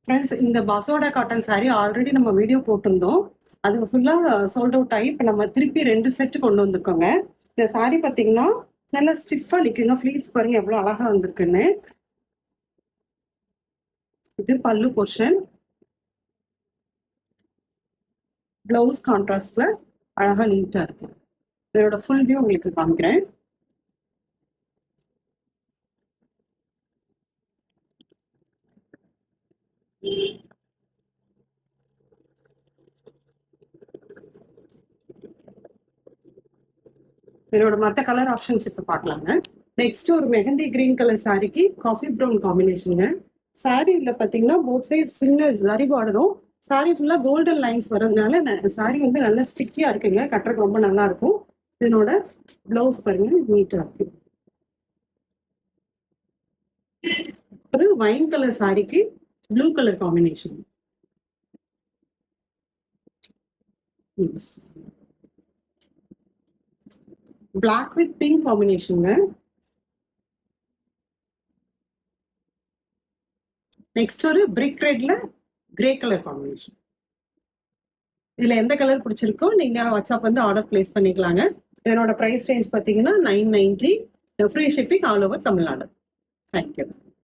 Friends, இந்த பசோடா cotton saree already நம்ம video போட்டிருந்தோம். அது ஃபுல்லாக சோல்ட் அவுட் ஆகி இப்போ நம்ம திருப்பி 2 செட்டு கொண்டு வந்திருக்கோங்க. இந்த saree பார்த்தீங்கன்னா நல்லா ஸ்டிஃபாக நிற்குங்க. ஃப்ளீட்ஸ் பாருங்க எவ்வளோ அழகாக வந்திருக்குன்னு. இது பல்லு போர்ஷன். ப்ளவுஸ் கான்ட்ராஸ்ட்ல அழகாக நீட்டாக இருக்கு. இதோட ஃபுல் வியூ உங்களுக்கு காமிக்கிறேன். இதோட மற்ற கலர் ஆப்ஷன்ஸ் இப்போ பார்க்கலாங்க. நெக்ஸ்ட் ஒரு மெஹந்தி கிரீன் கலர் சாரிக்கு காஃபி ப்ரௌன் காம்பினேஷனுங்க. சாரியில் பார்த்தீங்கன்னா போத் சைட் சின்ன ஜரி பார்டரும் சாரி ஃபுல்லாக கோல்டன் லைன்ஸ் வர்றதுனால சாரி வந்து நல்லா ஸ்டிக்கியாக இருக்குங்க. கட்டுறதுக்கு ரொம்ப நல்லா இருக்கும். இதனோட ப்ளவுஸ் பாருங்க நீட்டாக இருக்கு. ஒரு வைன் கலர் சாரிக்கு blue colour combination. Black with pink காம்பினேஷனுங்க. நெக்ஸ்ட் ஒரு பிரிக் ரெட்ல கிரே கலர் காம்பினேஷன். இதுல எந்த கலர் பிடிச்சிருக்கோ நீங்க வாட்ஸ்அப் வந்து ஆர்டர் பிளேஸ் பண்ணிக்கலாங்க. இதனோட பிரைஸ் ரேஞ்ச் பார்த்தீங்கன்னா 990. Free shipping all over Tamil Nadu. Thank you.